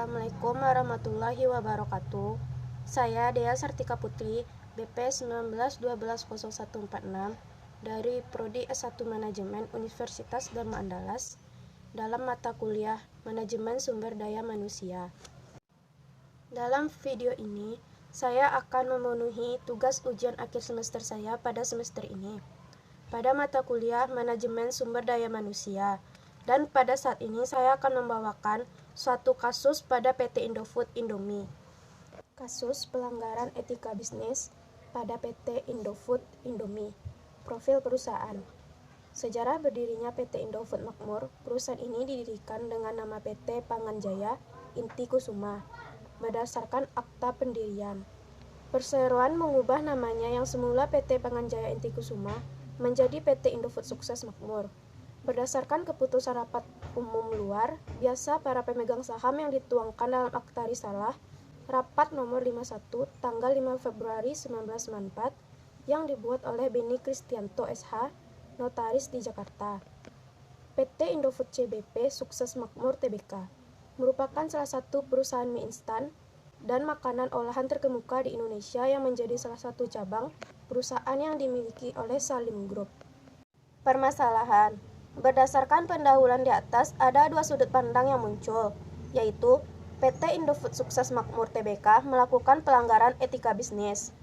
Assalamualaikum warahmatullahi wabarakatuh. Saya Dea Sartika Putri, BP 19120146 dari Prodi S1 Manajemen Universitas Dharma Andalas dalam mata kuliah Manajemen Sumber Daya Manusia. Dalam video ini, saya akan memenuhi tugas ujian akhir semester saya pada semester ini pada mata kuliah Manajemen Sumber Daya Manusia. Dan pada saat ini saya akan membawakan suatu kasus pada PT Indofood Indomie. Kasus pelanggaran etika bisnis pada PT Indofood Indomie. Profil perusahaan. Sejarah berdirinya PT Indofood Makmur, perusahaan ini didirikan dengan nama PT Panganjaya Inti Kusuma berdasarkan akta pendirian. Perseroan mengubah namanya yang semula PT Panganjaya Inti Kusuma menjadi PT Indofood Sukses Makmur. Berdasarkan keputusan rapat umum luar biasa para pemegang saham yang dituangkan dalam akta risalah rapat nomor 51 tanggal 5 Februari 1994 yang dibuat oleh Beni Kristianto SH, notaris di Jakarta. PT Indofood CBP Sukses Makmur Tbk merupakan salah satu perusahaan mie instan dan makanan olahan terkemuka di Indonesia yang menjadi salah satu cabang perusahaan yang dimiliki oleh Salim Group. Permasalahan. Berdasarkan pendahuluan di atas, ada dua sudut pandang yang muncul, yaitu PT Indofood Sukses Makmur Tbk melakukan pelanggaran etika bisnis.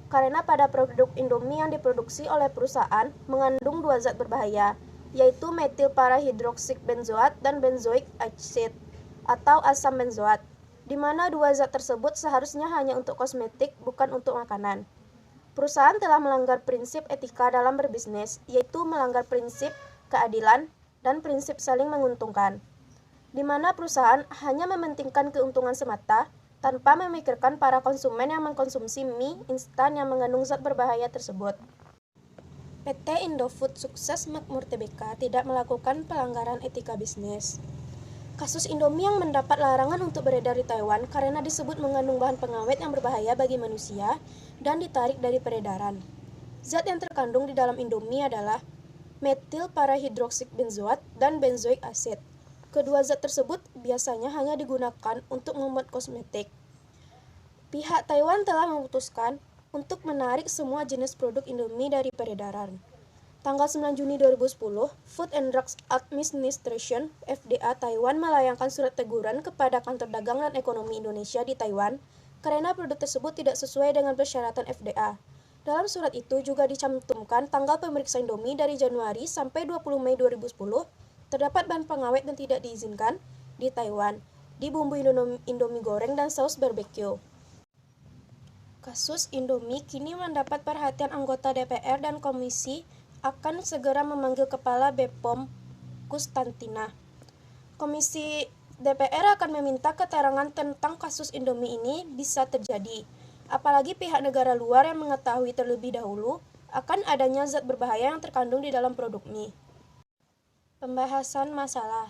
Karena pada produk Indomie yang diproduksi oleh perusahaan mengandung dua zat berbahaya, yaitu metil parahidroksik benzoat dan benzoik acid atau asam benzoat, di mana dua zat tersebut seharusnya hanya untuk kosmetik, bukan untuk makanan. Perusahaan telah melanggar prinsip etika dalam berbisnis, yaitu melanggar prinsip keadilan dan prinsip saling menguntungkan, di mana perusahaan hanya mementingkan keuntungan semata tanpa memikirkan para konsumen yang mengkonsumsi mie instan yang mengandung zat berbahaya tersebut. PT Indofood Sukses Makmur Tbk tidak melakukan pelanggaran etika bisnis. Kasus Indomie yang mendapat larangan untuk beredar di Taiwan karena disebut mengandung bahan pengawet yang berbahaya bagi manusia dan ditarik dari peredaran. Zat yang terkandung di dalam Indomie adalah metil parahidroksik benzoat dan benzoik acid. Kedua zat tersebut biasanya hanya digunakan untuk membuat kosmetik. Pihak Taiwan telah memutuskan untuk menarik semua jenis produk Indomie dari peredaran. Tanggal 9 Juni 2010, Food and Drugs Administration (FDA) Taiwan melayangkan surat teguran kepada Kantor Dagang dan Ekonomi Indonesia di Taiwan karena produk tersebut tidak sesuai dengan persyaratan FDA. Dalam surat itu juga dicantumkan tanggal pemeriksaan Indomie dari Januari sampai 20 Mei 2010, terdapat bahan pengawet dan tidak diizinkan di Taiwan, di bumbu Indomie goreng dan saus barbecue. Kasus Indomie kini mendapat perhatian anggota DPR dan Komisi akan segera memanggil Kepala BPOM Kustantina. Komisi DPR akan meminta keterangan tentang kasus Indomie ini bisa terjadi. Apalagi pihak negara luar yang mengetahui terlebih dahulu akan adanya zat berbahaya yang terkandung di dalam produk mie. Pembahasan masalah.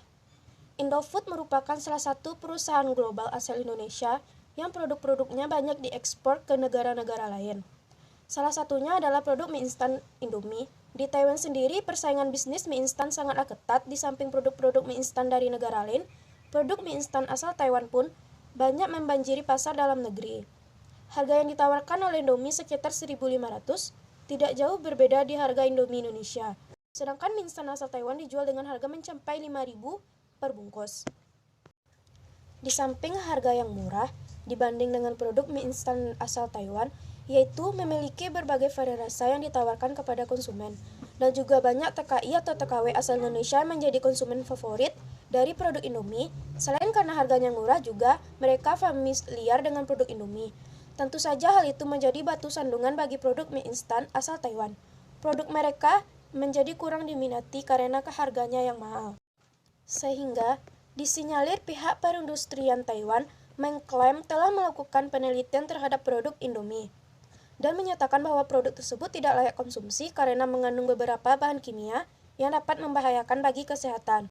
Indofood merupakan salah satu perusahaan global asal Indonesia yang produk-produknya banyak diekspor ke negara-negara lain. Salah satunya adalah produk mie instan Indomie. Di Taiwan sendiri, persaingan bisnis mie instan sangatlah ketat. Di samping produk-produk mie instan dari negara lain, produk mie instan asal Taiwan pun banyak membanjiri pasar dalam negeri. Harga yang ditawarkan oleh Indomie sekitar 1.500, tidak jauh berbeda di harga Indomie Indonesia. Sedangkan mie instan asal Taiwan dijual dengan harga mencapai 5.000 per bungkus. Di samping harga yang murah dibanding dengan produk mie instan asal Taiwan, yaitu memiliki berbagai varian rasa yang ditawarkan kepada konsumen. Dan juga banyak TKI atau TKW asal Indonesia yang menjadi konsumen favorit dari produk Indomie. Selain karena harganya murah juga, mereka familiar dengan produk Indomie. Tentu saja hal itu menjadi batu sandungan bagi produk mie instan asal Taiwan. Produk mereka menjadi kurang diminati karena harganya yang mahal. Sehingga disinyalir pihak perindustrian Taiwan mengklaim telah melakukan penelitian terhadap produk Indomie dan menyatakan bahwa produk tersebut tidak layak konsumsi karena mengandung beberapa bahan kimia yang dapat membahayakan bagi kesehatan.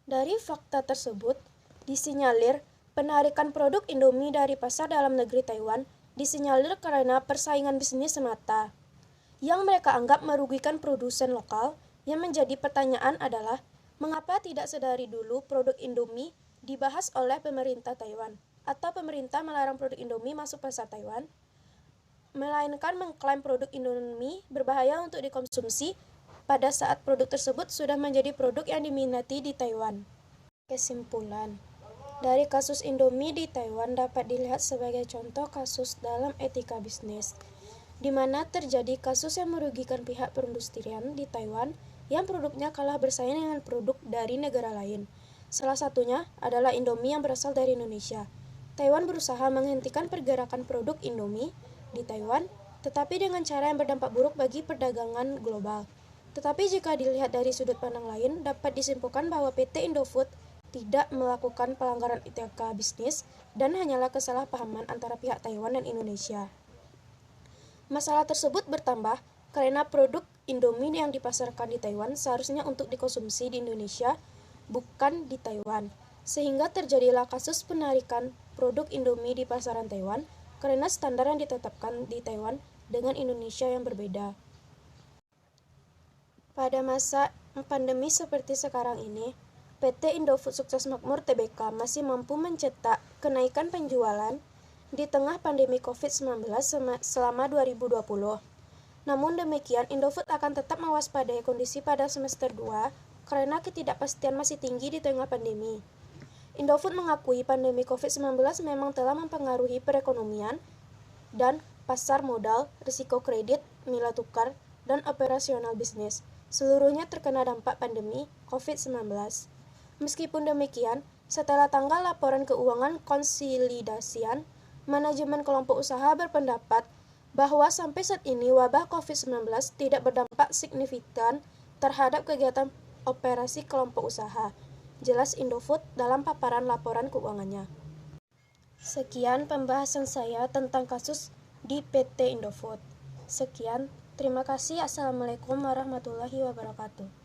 Dari fakta tersebut, disinyalir penarikan produk Indomie dari pasar dalam negeri Taiwan disinyalir karena persaingan bisnis semata, yang mereka anggap merugikan produsen lokal. Yang menjadi pertanyaan adalah, mengapa tidak sedari dulu produk Indomie dibahas oleh pemerintah Taiwan, atau pemerintah melarang produk Indomie masuk pasar Taiwan, melainkan mengklaim produk Indomie berbahaya untuk dikonsumsi pada saat produk tersebut sudah menjadi produk yang diminati di Taiwan. Kesimpulan, dari kasus Indomie di Taiwan dapat dilihat sebagai contoh kasus dalam etika bisnis, di mana terjadi kasus yang merugikan pihak perindustrian di Taiwan yang produknya kalah bersaing dengan produk dari negara lain. Salah satunya adalah Indomie yang berasal dari Indonesia. Taiwan berusaha menghentikan pergerakan produk Indomie di Taiwan, tetapi dengan cara yang berdampak buruk bagi perdagangan global. Tetapi jika dilihat dari sudut pandang lain, dapat disimpulkan bahwa PT Indofood tidak melakukan pelanggaran etika bisnis dan hanyalah kesalahpahaman antara pihak Taiwan dan Indonesia. Masalah tersebut bertambah karena produk Indomie yang dipasarkan di Taiwan seharusnya untuk dikonsumsi di Indonesia, bukan di Taiwan. Sehingga terjadilah kasus penarikan produk Indomie di pasaran Taiwan karena standar yang ditetapkan di Taiwan dengan Indonesia yang berbeda. Pada masa pandemi seperti sekarang ini, PT Indofood Sukses Makmur Tbk masih mampu mencetak kenaikan penjualan di tengah pandemi COVID-19 selama 2020. Namun demikian, Indofood akan tetap mewaspadai kondisi pada semester 2 karena ketidakpastian masih tinggi di tengah pandemi. Indofood mengakui pandemi COVID-19 memang telah mempengaruhi perekonomian dan pasar modal, risiko kredit, nilai tukar, dan operasional bisnis. Seluruhnya terkena dampak pandemi COVID-19. Meskipun demikian, setelah tanggal laporan keuangan konsolidasian, manajemen kelompok usaha berpendapat bahwa sampai saat ini wabah COVID-19 tidak berdampak signifikan terhadap kegiatan operasi kelompok usaha. Jelas Indofood dalam paparan laporan keuangannya. Sekian pembahasan saya tentang kasus di PT Indofood. Sekian, terima kasih. Assalamualaikum warahmatullahi wabarakatuh.